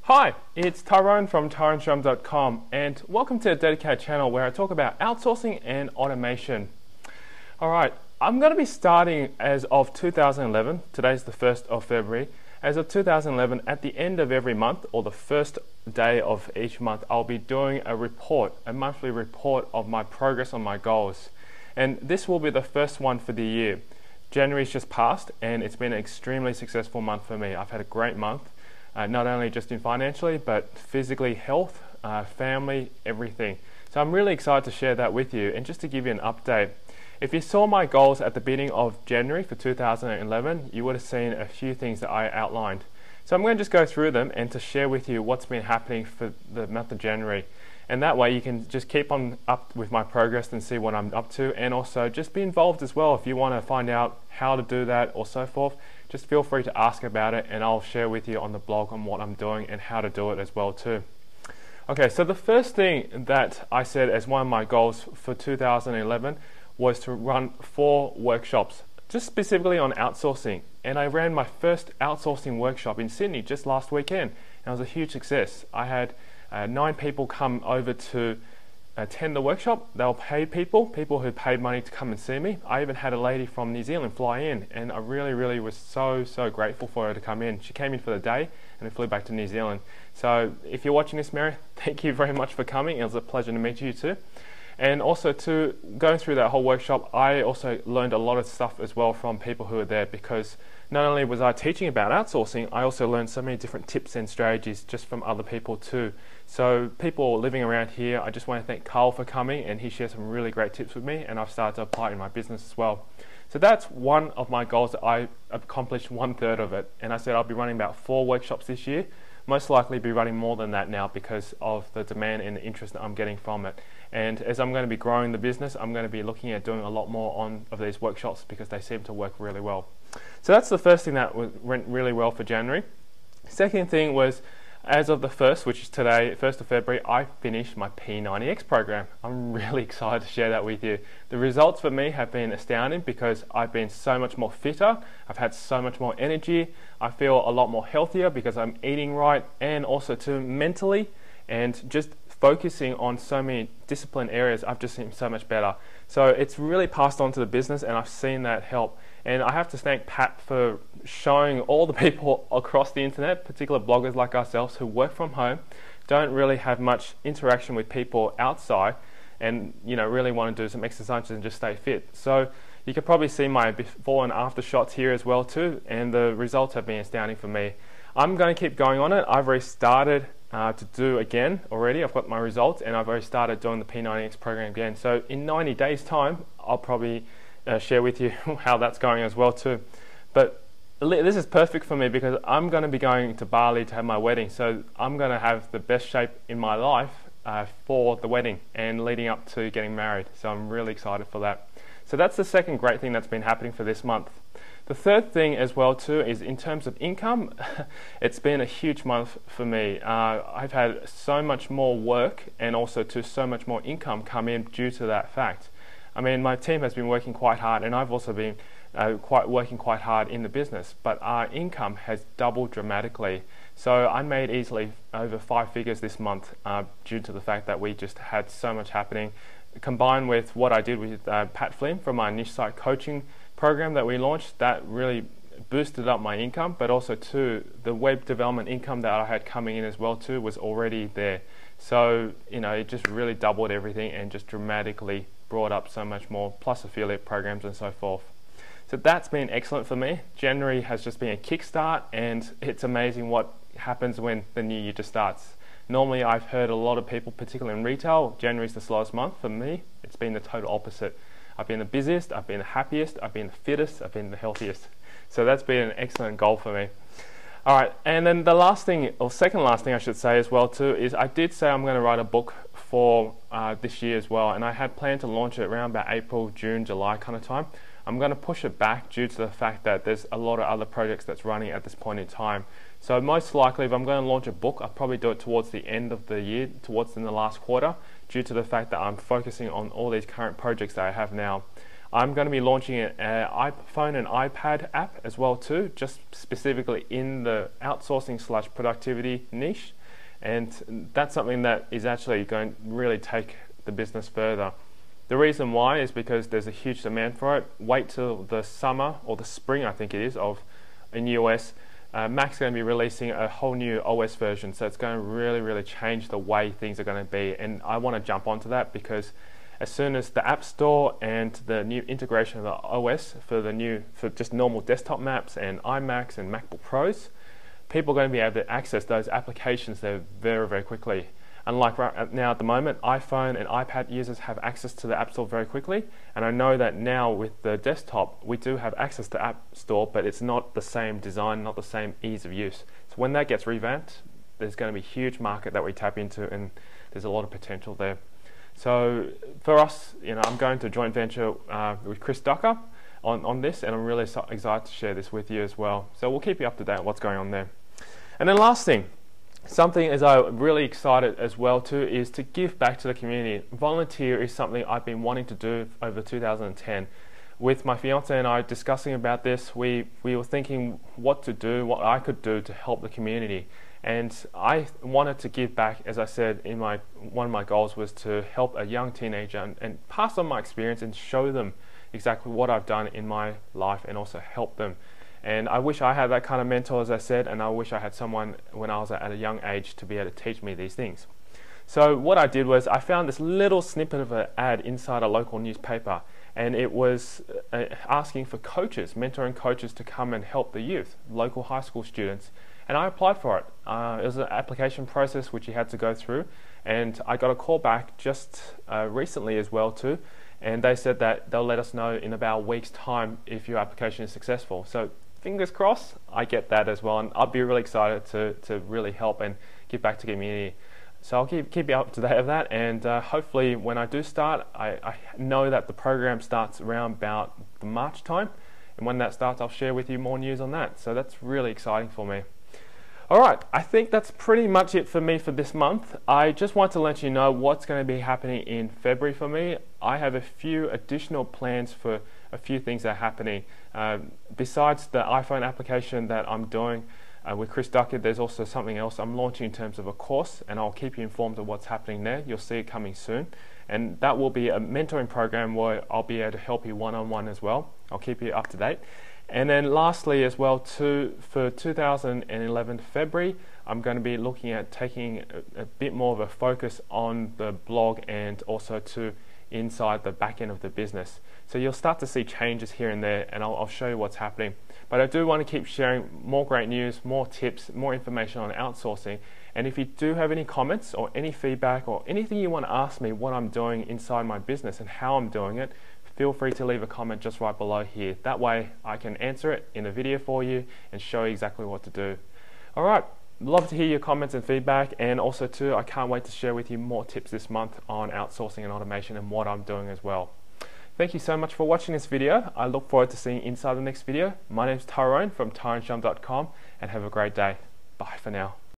Hi, it's Tyrone from tyronestrum.com and welcome to a dedicated channel where I talk about outsourcing and automation. Alright, I'm going to be starting as of 2011, today's the 1st of February, as of 2011 at the end of every month or the first day of each month I'll be doing a monthly report of my progress on my goals, and this will be the first one for the year. January's just passed and it's been an extremely successful month for me. I've had a great month. Not only just in financially, but physically, health, family, everything. So I'm really excited to share that with you. And just to give you an update, if you saw my goals at the beginning of January for 2011, you would have seen a few things that I outlined. So I'm going to just go through them and to share with you what's been happening for the month of January. And that way you can just keep on up with my progress and see what I'm up to, and also just be involved as well. If you want to find out how to do that or so forth, just feel free to ask about it and I'll share with you on the blog on what I'm doing and how to do it as well too. Okay, so the first thing that I said as one of my goals for 2011 was to run 4 workshops, just specifically on outsourcing. And I ran my first outsourcing workshop in Sydney just last weekend, and it was a huge success. I had 9 people come over to attend the workshop. They were paid people who paid money to come and see me. I even had a lady from New Zealand fly in, and I really was so grateful for her to come in. She came in for the day and then flew back to New Zealand. So if you're watching this, Mary, thank you very much for coming. It was a pleasure to meet you too. And also to going through that whole workshop, I also learned a lot of stuff as well from people who were there, because not only was I teaching about outsourcing, I also learned so many different tips and strategies just from other people too. So people living around here, I just want to thank Carl for coming, and he shared some really great tips with me, and I've started to apply it in my business as well. So that's one of my goals that I accomplished 1/3 of it, and I said I'll be running about 4 workshops this year. Most likely be running more than that now because of the demand and the interest that I'm getting from it. And as I'm going to be growing the business, I'm going to be looking at doing a lot more of these workshops because they seem to work really well. So that's the first thing that went really well for January. Second thing was, as of the 1st, which is today, 1st of February, I finished my P90X program. I'm really excited to share that with you. The results for me have been astounding because I've been so much more fitter, I've had so much more energy, I feel a lot more healthier because I'm eating right, and also too mentally, and just focusing on so many discipline areas, I've just seen so much better. So it's really passed on to the business, and I've seen that help. And I have to thank Pat for showing all the people across the internet, particular bloggers like ourselves who work from home, don't really have much interaction with people outside, and really want to do some exercises and just stay fit. So you can probably see my before and after shots here as well too, and the results have been astounding for me. I'm going to keep going on it. I've already started to do again already. I've got my results and I've already started doing the P90X program again. So in 90 days time, I'll probably share with you how that's going as well too. But this is perfect for me because I'm going to be going to Bali to have my wedding. So I'm going to have the best shape in my life for the wedding and leading up to getting married. So I'm really excited for that. So that's the second great thing that's been happening for this month. The third thing as well too is in terms of income. It's been a huge month for me. I've had so much more work and also so much more income come in due to that fact. I mean, my team has been working quite hard, and I've also been working quite hard in the business, but our income has doubled dramatically. So I made easily over 5 figures this month due to the fact that we just had so much happening, combined with what I did with Pat Flynn from my niche site coaching program that we launched. That really boosted up my income, but also too the web development income that I had coming in as well too was already there. So it just really doubled everything and just dramatically brought up so much more, plus affiliate programs and so forth. So that's been excellent for me. January has just been a kickstart, and it's amazing what happens when the new year just starts. Normally I've heard a lot of people, particularly in retail, January's the slowest month. For me, it's been the total opposite. I've been the busiest, I've been the happiest, I've been the fittest, I've been the healthiest. So that's been an excellent goal for me. Alright, and then the last thing, or second last thing I should say as well too, is I did say I'm going to write a book for this year as well, and I had planned to launch it around about April, June, July kind of time. I'm going to push it back due to the fact that there's a lot of other projects that's running at this point in time. So most likely if I'm going to launch a book, I'll probably do it towards the end of the year, in the last quarter, due to the fact that I'm focusing on all these current projects that I have now. I'm going to be launching an iPhone and iPad app as well too, just specifically in the outsourcing / productivity niche. And that's something that is actually going to really take the business further. The reason why is because there's a huge demand for it. Wait till the summer or the spring, I think it is, in US. Mac's going to be releasing a whole new OS version, so it's going to really change the way things are going to be. And I want to jump onto that because as soon as the App Store and the new integration of the OS for just normal desktop maps and iMacs and MacBook Pros, people are going to be able to access those applications there very quickly. Unlike right now at the moment, iPhone and iPad users have access to the App Store very quickly, and I know that now with the desktop we do have access to App Store, but it's not the same design, not the same ease of use. So when that gets revamped, there's going to be a huge market that we tap into, and there's a lot of potential there. So for us, I'm going to joint venture with Chris Ducker on this, and I'm really excited to share this with you as well. So we'll keep you up to date on what's going on there. And then last thing, something as I'm really excited as well too, is to give back to the community. Volunteer is something I've been wanting to do over 2010. With my fiance and I discussing about this, we were thinking what to do, what I could do to help the community. And I wanted to give back, as I said, one of my goals was to help a young teenager and pass on my experience and show them exactly what I've done in my life and also help them. And I wish I had that kind of mentor, as I said, and I wish I had someone when I was at a young age to be able to teach me these things. So what I did was I found this little snippet of an ad inside a local newspaper, and it was asking for coaches, mentoring coaches to come and help the youth, local high school students. And I applied for it. It was an application process which you had to go through, and I got a call back just recently as well too, and they said that they'll let us know in about a week's time if your application is successful. So fingers crossed I get that as well, and I'll be really excited to really help and give back to the community. So I'll keep you up to date of that, and hopefully when I do start, I know that the program starts around about the March time, and when that starts I'll share with you more news on that. So that's really exciting for me. Alright, I think that's pretty much it for me for this month. I just want to let you know what's going to be happening in February for me. I have a few additional plans for a few things that are happening. Besides the iPhone application that I'm doing with Chris Ducker, there's also something else I'm launching in terms of a course, and I'll keep you informed of what's happening there. You'll see it coming soon. And that will be a mentoring program where I'll be able to help you one-on-one as well. I'll keep you up to date. And then lastly as well too, for 2011 February, I'm going to be looking at taking a bit more of a focus on the blog and also to inside the back end of the business. So you'll start to see changes here and there, and I'll show you what's happening. But I do want to keep sharing more great news, more tips, more information on outsourcing. And if you do have any comments or any feedback or anything you want to ask me what I'm doing inside my business and how I'm doing it, feel free to leave a comment just right below here. That way I can answer it in a video for you and show you exactly what to do. Alright, love to hear your comments and feedback, and also too, I can't wait to share with you more tips this month on outsourcing and automation and what I'm doing as well. Thank you so much for watching this video. I look forward to seeing you inside the next video. My name's Tyrone from tyroneshum.com, and have a great day. Bye for now.